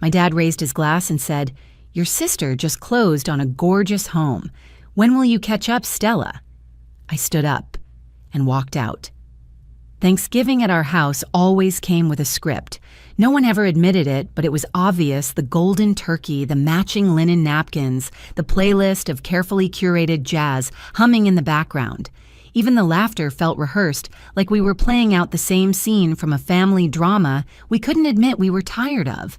My dad raised his glass and said, "Your sister just closed on a gorgeous home. When will you catch up, Stella?" I stood up and walked out. Thanksgiving at our house always came with a script. No one ever admitted it, but it was obvious: the golden turkey, the matching linen napkins, the playlist of carefully curated jazz humming in the background. Even the laughter felt rehearsed, like we were playing out the same scene from a family drama we couldn't admit we were tired of.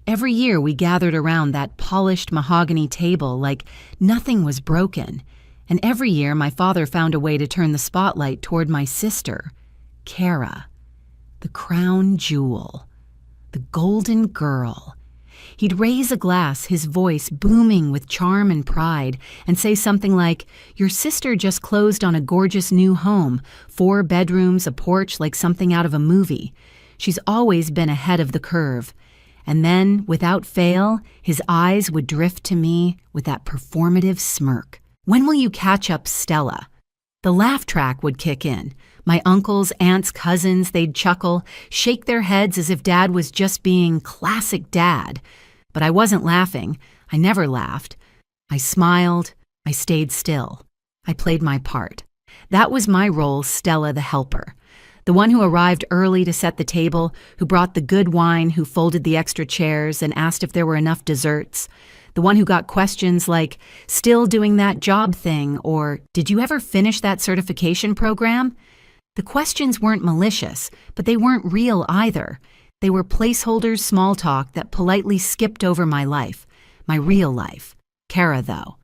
Every year we gathered around that polished mahogany table like nothing was broken. And every year my father found a way to turn the spotlight toward my sister, Cara, the crown jewel, the golden girl. He'd raise a glass, his voice booming with charm and pride, and say something like, "Your sister just closed on a gorgeous new home, 4 bedrooms, a porch, like something out of a movie. She's always been ahead of the curve." And then, without fail, his eyes would drift to me with that performative smirk. "When will you catch up, Stella?" The laugh track would kick in. My uncles, aunts, cousins, they'd chuckle, shake their heads as if Dad was just being classic Dad. But I wasn't laughing. I never laughed. I smiled. I stayed still. I played my part. That was my role, Stella the helper. The one who arrived early to set the table, who brought the good wine, who folded the extra chairs and asked if there were enough desserts. The one who got questions like, "Still doing that job thing?" or "Did you ever finish that certification program?" The questions weren't malicious, but they weren't real either. They were placeholders, small talk that politely skipped over my life, my real life. Cara, though.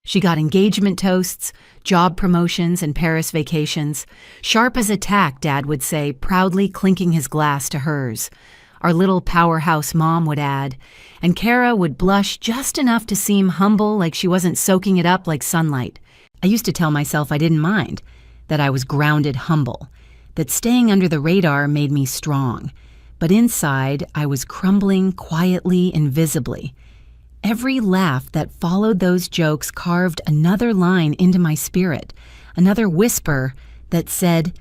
She got engagement toasts, job promotions, and Paris vacations. Sharp as a tack, Dad would say, proudly clinking his glass to hers. Our little powerhouse mom would add, and Cara would blush just enough to seem humble, like she wasn't soaking it up like sunlight. I used to tell myself I didn't mind, that I was grounded humble, that staying under the radar made me strong. But inside, I was crumbling quietly, invisibly. Every laugh that followed those jokes carved another line into my spirit, another whisper that said,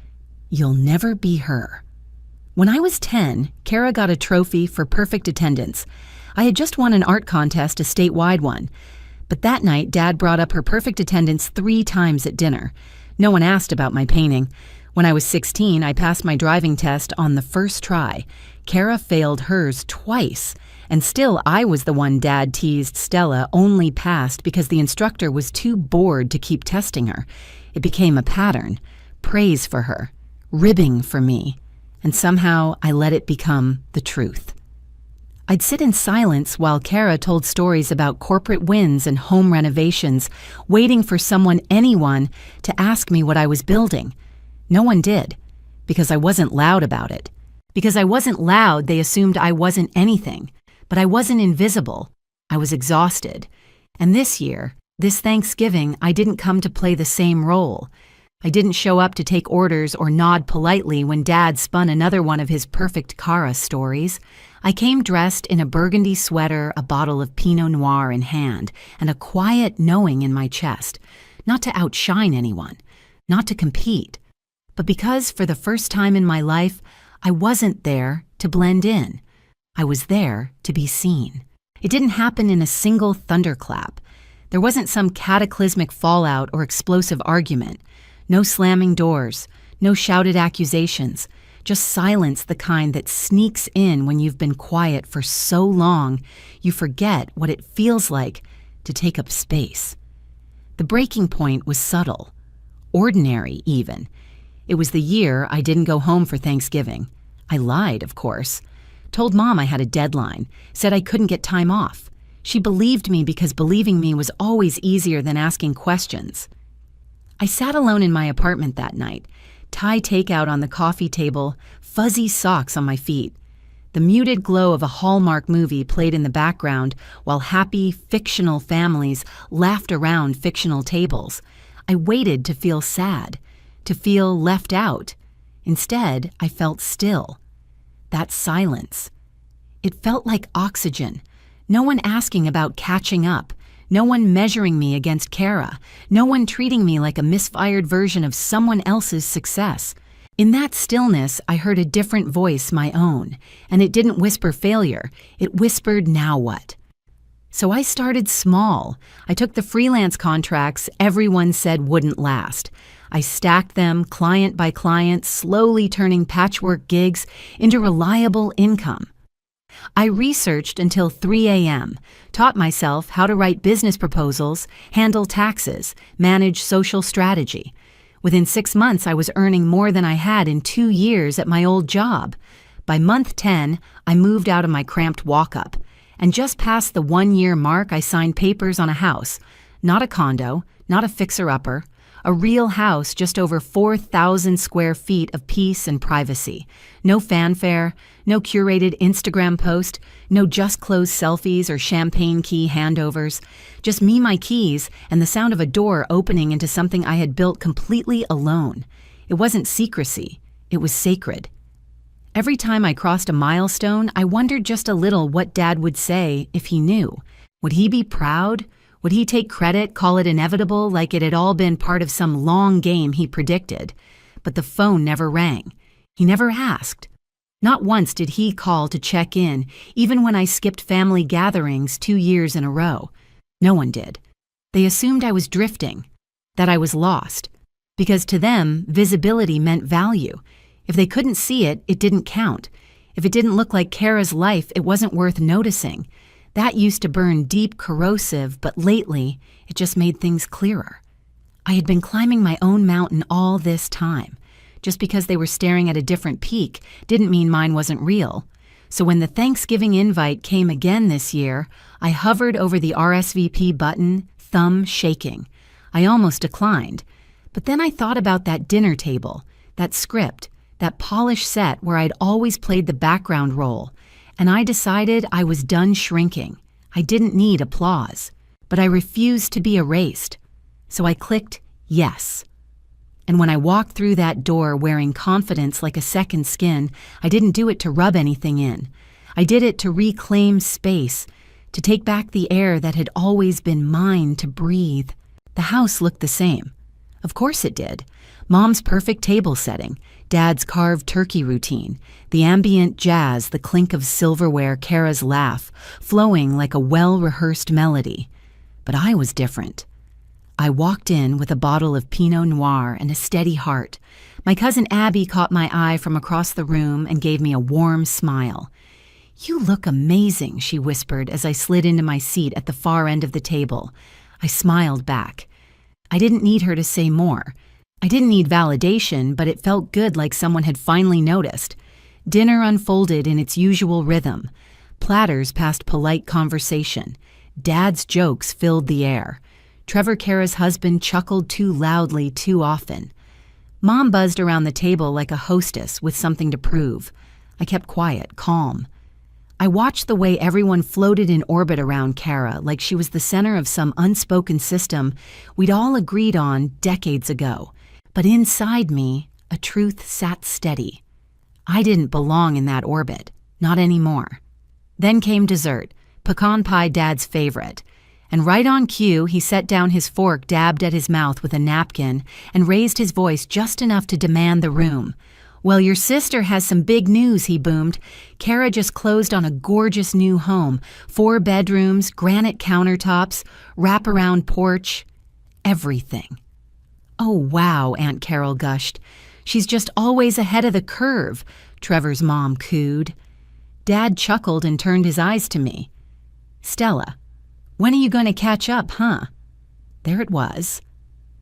"You'll never be her." When I was 10, Cara got a trophy for perfect attendance. I had just won an art contest, a statewide one. But that night, Dad brought up her perfect attendance 3 times at dinner. No one asked about my painting. When I was 16, I passed my driving test on the first try. Cara failed hers twice. And still, I was the one Dad teased Stella only passed because the instructor was too bored to keep testing her. It became a pattern. Praise for her. Ribbing for me. And somehow, I let it become the truth. I'd sit in silence while Cara told stories about corporate wins and home renovations, waiting for anyone, to ask me what I was building. No one did, because I wasn't loud about it. Because I wasn't loud, they assumed I wasn't anything. But I wasn't invisible. I was exhausted. And this year, this Thanksgiving, I didn't come to play the same role. I didn't show up to take orders or nod politely when Dad spun another one of his perfect Cara stories. I came dressed in a burgundy sweater, a bottle of Pinot Noir in hand, and a quiet knowing in my chest. Not to outshine anyone, not to compete, but because for the first time in my life, I wasn't there to blend in. I was there to be seen. It didn't happen in a single thunderclap. There wasn't some cataclysmic fallout or explosive argument. No slamming doors, no shouted accusations, just silence, the kind that sneaks in when you've been quiet for so long you forget what it feels like to take up space. The breaking point was subtle, ordinary even. It was the year I didn't go home for Thanksgiving. I lied, of course. Told Mom I had a deadline, said I couldn't get time off. She believed me because believing me was always easier than asking questions. I sat alone in my apartment that night, Thai takeout on the coffee table, fuzzy socks on my feet. The muted glow of a Hallmark movie played in the background while happy, fictional families laughed around fictional tables. I waited to feel sad, to feel left out. Instead, I felt still. That silence. It felt like oxygen. No one asking about catching up. No one measuring me against Cara. No one treating me like a misfired version of someone else's success. In that stillness, I heard a different voice, my own, and it didn't whisper failure, it whispered, now what? So I started small. I took the freelance contracts everyone said wouldn't last. I stacked them, client by client, slowly turning patchwork gigs into reliable income. I researched until 3 a.m., taught myself how to write business proposals, handle taxes, manage social strategy. Within 6 months, I was earning more than I had in 2 years at my old job. By month 10, I moved out of my cramped walk-up. And just past the 1-year mark, I signed papers on a house. Not a condo, not a fixer-upper. A real house just over 4,000 square feet of peace and privacy. No fanfare, no curated Instagram post, no just closed selfies or champagne key handovers. Just me, my keys, and the sound of a door opening into something I had built completely alone. It wasn't secrecy, it was sacred. Every time I crossed a milestone, I wondered just a little what Dad would say if he knew. Would he be proud? Would he take credit, call it inevitable, like it had all been part of some long game he predicted? But the phone never rang. He never asked. Not once did he call to check in, even when I skipped family gatherings 2 years in a row. No one did. They assumed I was drifting, that I was lost. Because to them, visibility meant value. If they couldn't see it, it didn't count. If it didn't look like Cara's life, it wasn't worth noticing. That used to burn deep, corrosive, but lately, it just made things clearer. I had been climbing my own mountain all this time. Just because they were staring at a different peak didn't mean mine wasn't real. So when the Thanksgiving invite came again this year, I hovered over the RSVP button, thumb shaking. I almost declined. But then I thought about that dinner table, that script, that polished set where I'd always played the background role. And I decided I was done shrinking. I didn't need applause, but I refused to be erased. So I clicked yes. And when I walked through that door wearing confidence like a second skin, I didn't do it to rub anything in. I did it to reclaim space, to take back the air that had always been mine to breathe. The house looked the same. Of course it did. Mom's perfect table setting, Dad's carved turkey routine, the ambient jazz, the clink of silverware, Cara's laugh, flowing like a well-rehearsed melody. But I was different. I walked in with a bottle of Pinot Noir and a steady heart. My cousin Abby caught my eye from across the room and gave me a warm smile. "You look amazing," she whispered as I slid into my seat at the far end of the table. I smiled back. I didn't need her to say more. I didn't need validation, but it felt good, like someone had finally noticed. Dinner unfolded in its usual rhythm. Platters passed polite conversation. Dad's jokes filled the air. Trevor, Cara's husband, chuckled too loudly too often. Mom buzzed around the table like a hostess with something to prove. I kept quiet, calm. I watched the way everyone floated in orbit around Cara, like she was the center of some unspoken system we'd all agreed on decades ago. But inside me, a truth sat steady. I didn't belong in that orbit, not anymore. Then came dessert, pecan pie, Dad's favorite. And right on cue, he set down his fork, dabbed at his mouth with a napkin, and raised his voice just enough to demand the room. "Well, your sister has some big news," he boomed. "Cara just closed on a gorgeous new home. 4 bedrooms, granite countertops, wraparound porch, everything." "Oh, wow," Aunt Carol gushed. "She's just always ahead of the curve," Trevor's mom cooed. Dad chuckled and turned his eyes to me. "Stella, when are you going to catch up, huh?" There it was.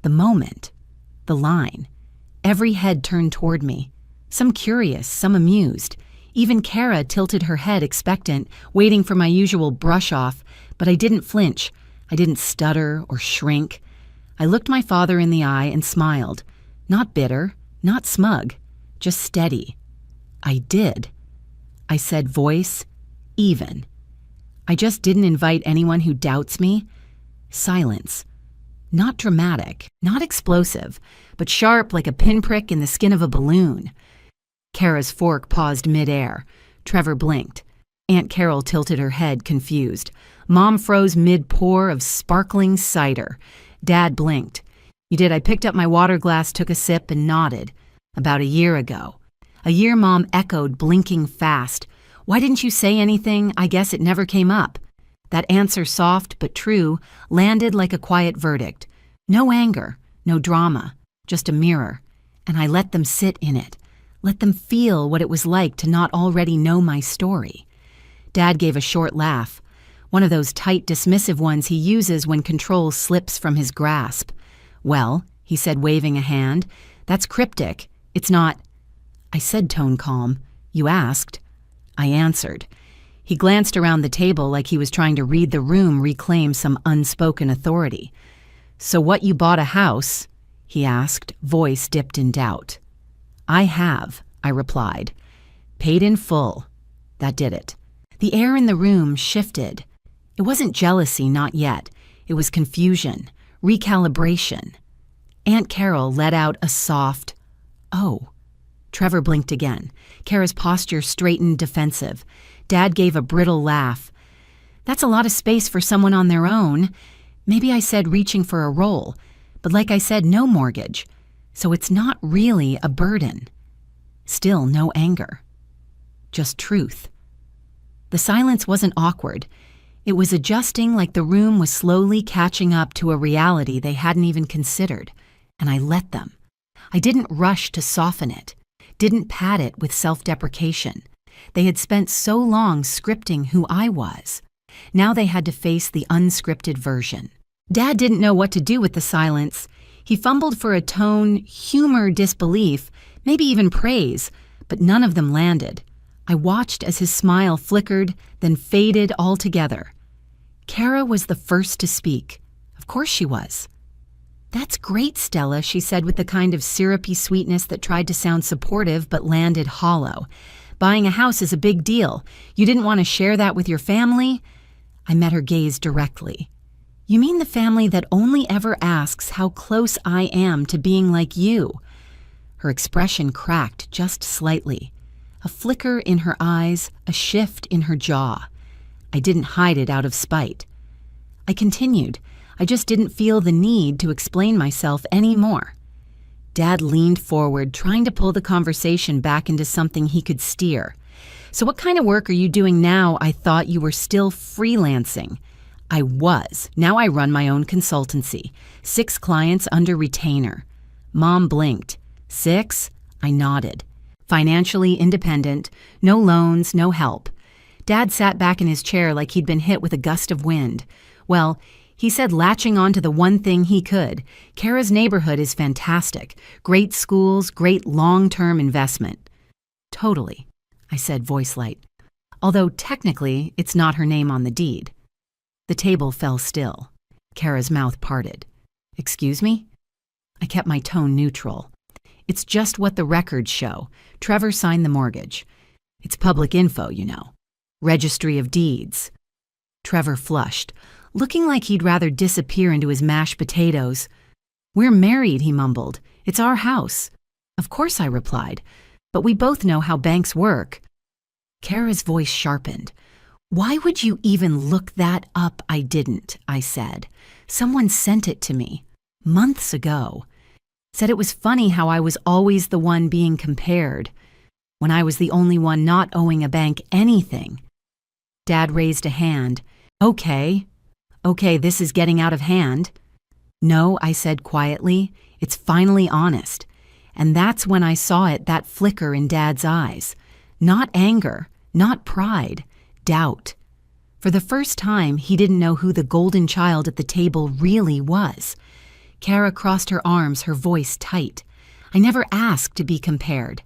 The moment. The line. Every head turned toward me. Some curious, some amused. Even Cara tilted her head expectant, waiting for my usual brush-off, but I didn't flinch. I didn't stutter or shrink. I looked my father in the eye and smiled. Not bitter, not smug, just steady. "I did." I said, voice even. "I just didn't invite anyone who doubts me." Silence. Not dramatic, not explosive, but sharp like a pinprick in the skin of a balloon. Cara's fork paused midair. Trevor blinked. Aunt Carol tilted her head, confused. Mom froze mid-pour of sparkling cider. Dad blinked. "You did." I picked up my water glass, took a sip, and nodded. About a year ago. A year, Mom echoed, blinking fast. Why didn't you say anything? I guess it never came up. That answer, soft but true, landed like a quiet verdict. No anger, no drama, just a mirror. And I let them sit in it. Let them feel what it was like to not already know my story. Dad gave a short laugh, one of those tight, dismissive ones he uses when control slips from his grasp. Well, he said, waving a hand, that's cryptic. It's not. I said, tone calm. You asked. I answered. He glanced around the table like he was trying to read the room, reclaim some unspoken authority. So what, you bought a house? He asked, voice dipped in doubt. I have, I replied. Paid in full. That did it. The air in the room shifted. It wasn't jealousy, not yet. It was confusion, recalibration. Aunt Carol let out a soft, "Oh." Trevor blinked again. Cara's posture straightened, defensive. Dad gave a brittle laugh. That's a lot of space for someone on their own. Maybe I said reaching for a role, but like I said, no mortgage. So it's not really a burden. Still no anger. Just truth. The silence wasn't awkward. It was adjusting, like the room was slowly catching up to a reality they hadn't even considered, and I let them. I didn't rush to soften it, didn't pad it with self-deprecation. They had spent so long scripting who I was. Now they had to face the unscripted version. Dad didn't know what to do with the silence. He fumbled for a tone, humor, disbelief, maybe even praise, but none of them landed. I watched as his smile flickered, then faded altogether. Cara was the first to speak. Of course she was. That's great, Stella, she said with the kind of syrupy sweetness that tried to sound supportive but landed hollow. Buying a house is a big deal. You didn't want to share that with your family? I met her gaze directly. You mean the family that only ever asks how close I am to being like you? Her expression cracked just slightly. A flicker in her eyes, a shift in her jaw. I didn't hide it out of spite. I continued. I just didn't feel the need to explain myself anymore. Dad leaned forward, trying to pull the conversation back into something he could steer. So what kind of work are you doing now? I thought you were still freelancing. I was. Now I run my own consultancy. 6 clients under retainer. Mom blinked. 6? I nodded. Financially independent, no loans, no help. Dad sat back in his chair like he'd been hit with a gust of wind. Well, he said, latching on to the one thing he could. Cara's neighborhood is fantastic. Great schools, great long-term investment. Totally, I said, voice light. Although technically, it's not her name on the deed. The table fell still. Cara's mouth parted. Excuse me? I kept my tone neutral. It's just what the records show. Trevor signed the mortgage. It's public info, you know. Registry of Deeds. Trevor flushed, looking like he'd rather disappear into his mashed potatoes. We're married, he mumbled. It's our house. Of course, I replied. But we both know how banks work. Cara's voice sharpened. Why would you even look that up? I didn't, I said. Someone sent it to me. Months ago. Said it was funny how I was always the one being compared, when I was the only one not owing a bank anything. Dad raised a hand. Okay, this is getting out of hand. No, I said quietly, it's finally honest. And that's when I saw it, that flicker in Dad's eyes. Not anger, not pride, doubt. For the first time, he didn't know who the golden child at the table really was. Cara crossed her arms, her voice tight. I never asked to be compared.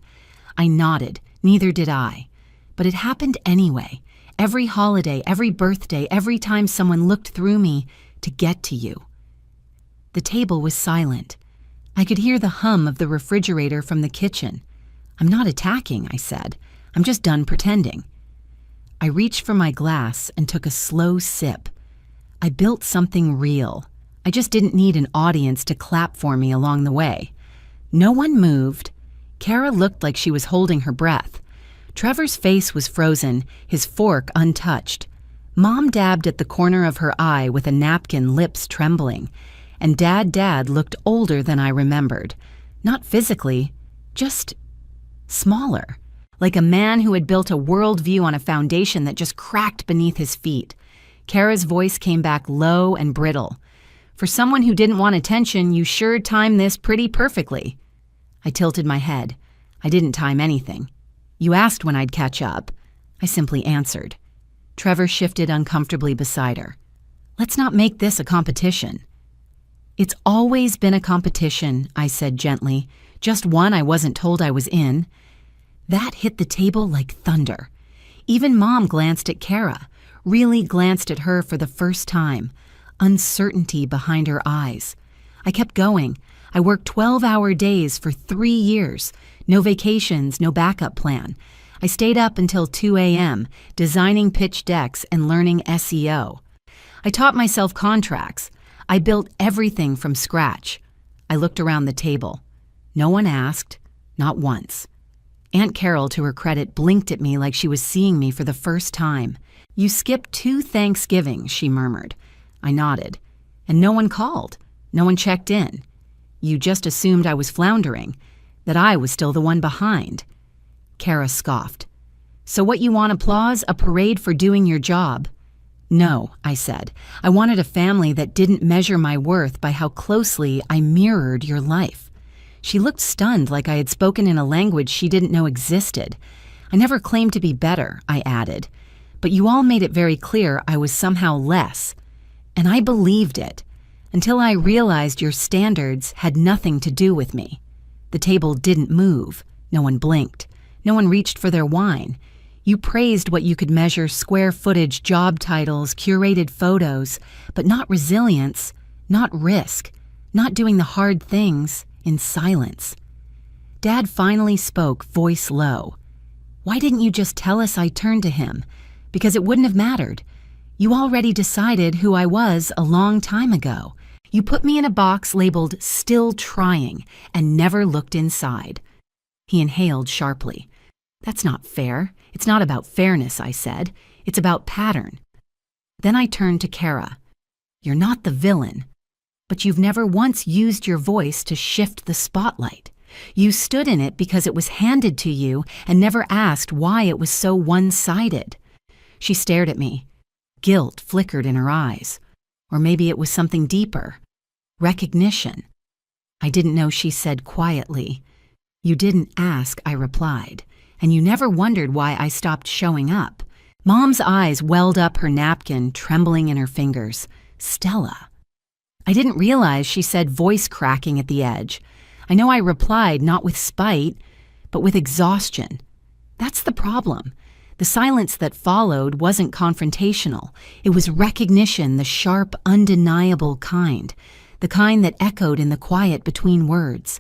I nodded, neither did I. But it happened anyway. Every holiday, every birthday, every time someone looked through me to get to you. The table was silent. I could hear the hum of the refrigerator from the kitchen. I'm not attacking, I said. I'm just done pretending. I reached for my glass and took a slow sip. I built something real. I just didn't need an audience to clap for me along the way. No one moved. Cara looked like she was holding her breath. Trevor's face was frozen, his fork untouched. Mom dabbed at the corner of her eye with a napkin, lips trembling. And Dad looked older than I remembered. Not physically, just smaller, like a man who had built a worldview on a foundation that just cracked beneath his feet. Cara's voice came back low and brittle. For someone who didn't want attention, you sure timed this pretty perfectly. I tilted my head. I didn't time anything. You asked when I'd catch up. I simply answered. Trevor shifted uncomfortably beside her. Let's not make this a competition. It's always been a competition, I said gently, just one I wasn't told I was in. That hit the table like thunder. Even Mom glanced at Cara, really glanced at her for the first time, uncertainty behind her eyes. I kept going. I worked 12-hour days for 3 years, no vacations, no backup plan. I stayed up until 2 a.m., designing pitch decks and learning SEO. I taught myself contracts. I built everything from scratch. I looked around the table. No one asked, not once. Aunt Carol, to her credit, blinked at me like she was seeing me for the first time. You skipped 2 Thanksgivings, she murmured. I nodded. And no one called. No one checked in. You just assumed I was floundering, that I was still the one behind. Cara scoffed. So what you want, applause, a parade for doing your job? No, I said. I wanted a family that didn't measure my worth by how closely I mirrored your life. She looked stunned, like I had spoken in a language she didn't know existed. I never claimed to be better, I added. But you all made it very clear I was somehow less. And I believed it, until I realized your standards had nothing to do with me. The table didn't move. No one blinked. No one reached for their wine. You praised what you could measure: square footage, job titles, curated photos, but not resilience, not risk, not doing the hard things in silence. Dad finally spoke, voice low. Why didn't you just tell us I turned to him? Because it wouldn't have mattered. You already decided who I was a long time ago. You put me in a box labeled still trying and never looked inside. He inhaled sharply. That's not fair. It's not about fairness, I said. It's about pattern. Then I turned to Cara. You're not the villain, but you've never once used your voice to shift the spotlight. You stood in it because it was handed to you and never asked why it was so one-sided. She stared at me. Guilt flickered in her eyes. Or maybe it was something deeper. Recognition. I didn't know, she said quietly. You didn't ask, I replied. And you never wondered why I stopped showing up. Mom's eyes welled up her napkin, trembling in her fingers. Stella. I didn't realize, she said, voice cracking at the edge. I know I replied not with spite, but with exhaustion. That's the problem. The silence that followed wasn't confrontational. It was recognition, the sharp, undeniable kind. The kind that echoed in the quiet between words.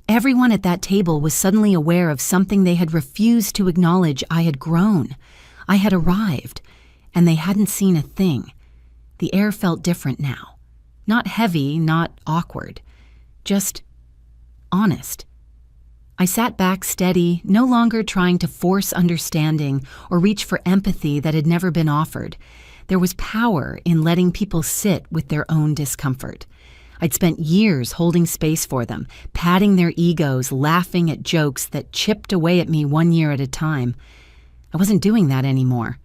Everyone at that table was suddenly aware of something they had refused to acknowledge. I had grown. I had arrived. And they hadn't seen a thing. The air felt different now. Not heavy, not awkward. Just honest. I sat back steady, no longer trying to force understanding or reach for empathy that had never been offered. There was power in letting people sit with their own discomfort. I'd spent years holding space for them, patting their egos, laughing at jokes that chipped away at me 1 year at a time. I wasn't doing that anymore.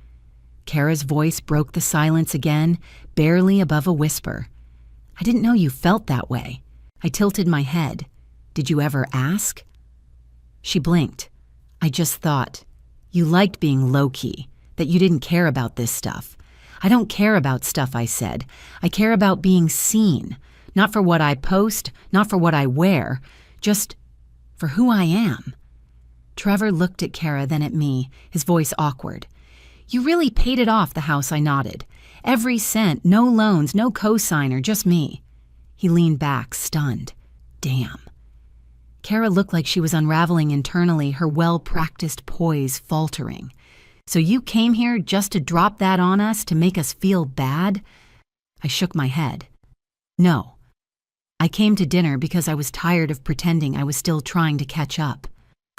Cara's voice broke the silence again, barely above a whisper. I didn't know you felt that way. I tilted my head. Did you ever ask? She blinked. I just thought, you liked being low-key, that you didn't care about this stuff. I don't care about stuff, I said. I care about being seen. Not for what I post, not for what I wear, just for who I am. Trevor looked at Cara, then at me, his voice awkward. You really paid it off, the house, I nodded. Every cent, no loans, no cosigner, just me. He leaned back, stunned. Damn. Cara looked like she was unraveling internally, her well-practiced poise faltering. So you came here just to drop that on us, to make us feel bad? I shook my head. No. I came to dinner because I was tired of pretending I was still trying to catch up.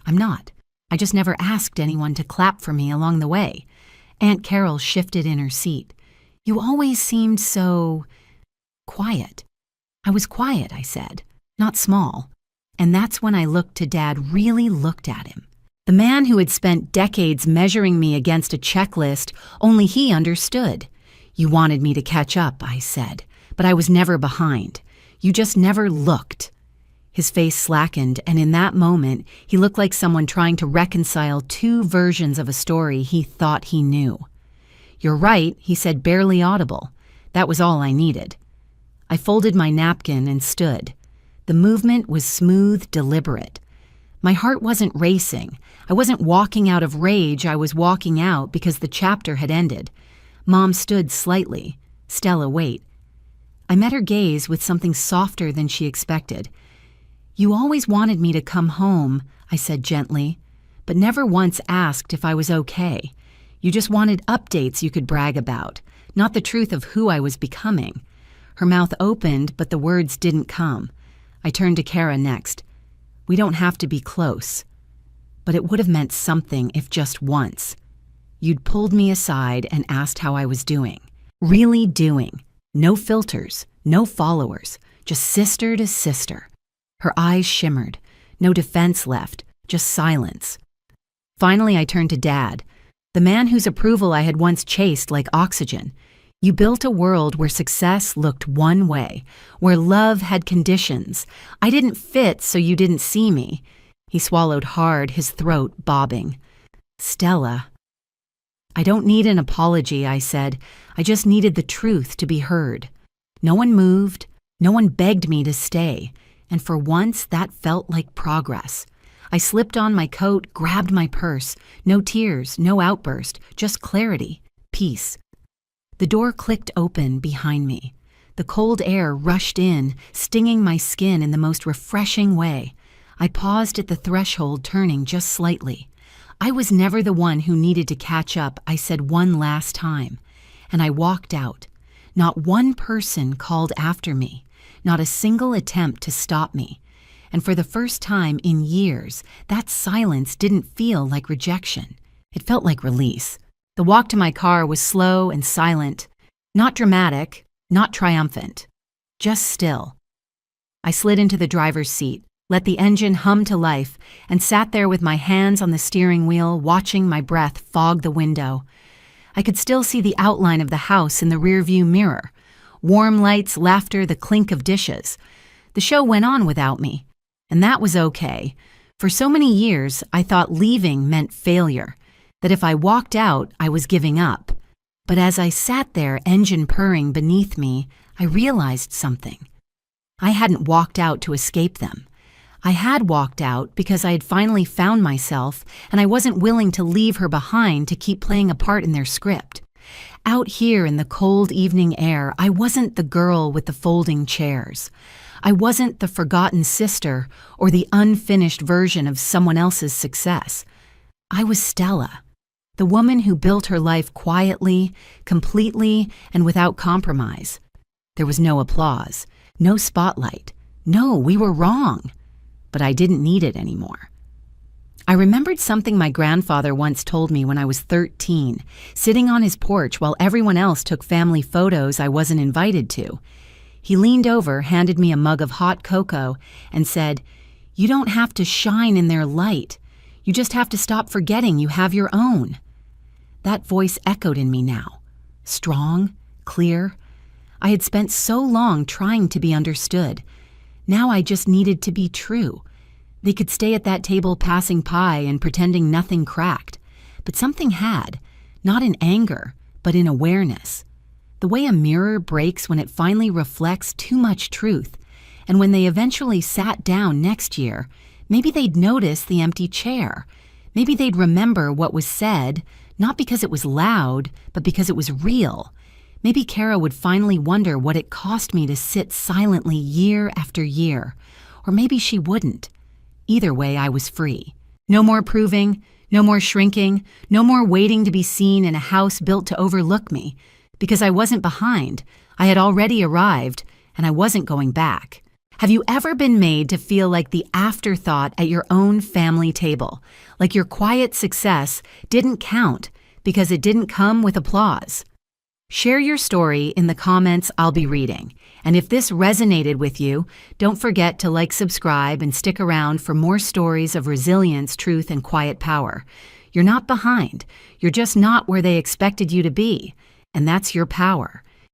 I'm not. I just never asked anyone to clap for me along the way. Aunt Carol shifted in her seat. You always seemed so quiet. I was quiet, I said. Not small. And that's when I looked to Dad, really looked at him. The man who had spent decades measuring me against a checklist, only he understood. "You wanted me to catch up," I said, "but I was never behind. You just never looked." His face slackened, and in that moment, he looked like someone trying to reconcile two versions of a story he thought he knew. "You're right," he said, barely audible. That was all I needed. I folded my napkin and stood. The movement was smooth, deliberate. My heart wasn't racing. I wasn't walking out of rage. I was walking out because the chapter had ended. Mom stood slightly. "Stella, wait." I met her gaze with something softer than she expected. "You always wanted me to come home," I said gently, "but never once asked if I was okay. You just wanted updates you could brag about, not the truth of who I was becoming." Her mouth opened, but the words didn't come. I turned to Cara next. "We don't have to be close." But it would have meant something if just once. You'd pulled me aside and asked how I was doing. Really doing. No filters, no followers, just sister to sister. Her eyes shimmered. No defense left, just silence. Finally, I turned to Dad, the man whose approval I had once chased like oxygen. "You built a world where success looked one way, where love had conditions. I didn't fit, so you didn't see me." He swallowed hard, his throat bobbing. "Stella." "I don't need an apology," I said. "I just needed the truth to be heard." No one moved. No one begged me to stay. And for once, that felt like progress. I slipped on my coat, grabbed my purse. No tears, no outburst, just clarity, peace. The door clicked open behind me. The cold air rushed in, stinging my skin in the most refreshing way. I paused at the threshold, turning just slightly. I was never the one who needed to catch up, I said one last time. And I walked out. Not one person called after me, not a single attempt to stop me. And for the first time in years, that silence didn't feel like rejection. It felt like release. The walk to my car was slow and silent, not dramatic, not triumphant, just still. I slid into the driver's seat, let the engine hum to life, and sat there with my hands on the steering wheel, watching my breath fog the window. I could still see the outline of the house in the rearview mirror. Warm lights, laughter, the clink of dishes. The show went on without me, and that was okay. For so many years, I thought leaving meant failure, that if I walked out, I was giving up. But as I sat there, engine purring beneath me, I realized something. I hadn't walked out to escape them. I had walked out because I had finally found myself, and I wasn't willing to leave her behind to keep playing a part in their script. Out here in the cold evening air, I wasn't the girl with the folding chairs. I wasn't the forgotten sister or the unfinished version of someone else's success. I was Stella, the woman who built her life quietly, completely, and without compromise. There was no applause, no spotlight. No, we were wrong. But I didn't need it anymore. I remembered something my grandfather once told me when I was 13, sitting on his porch while everyone else took family photos I wasn't invited to. He leaned over, handed me a mug of hot cocoa, and said, "You don't have to shine in their light. You just have to stop forgetting you have your own." That voice echoed in me now, strong, clear. I had spent so long trying to be understood. Now I just needed to be true. They could stay at that table passing pie and pretending nothing cracked. But something had, not in anger, but in awareness. The way a mirror breaks when it finally reflects too much truth. And when they eventually sat down next year, maybe they'd notice the empty chair. Maybe they'd remember what was said, not because it was loud, but because it was real. Maybe Cara would finally wonder what it cost me to sit silently year after year. Or maybe she wouldn't. Either way, I was free. No more proving, no more shrinking, no more waiting to be seen in a house built to overlook me. Because I wasn't behind. I had already arrived, and I wasn't going back. Have you ever been made to feel like the afterthought at your own family table? Like your quiet success didn't count because it didn't come with applause? Share your story in the comments I'll be reading. And if this resonated with you, don't forget to subscribe, and stick around for more stories of resilience, truth, and quiet power. You're not behind. You're just not where they expected you to be. And that's your power.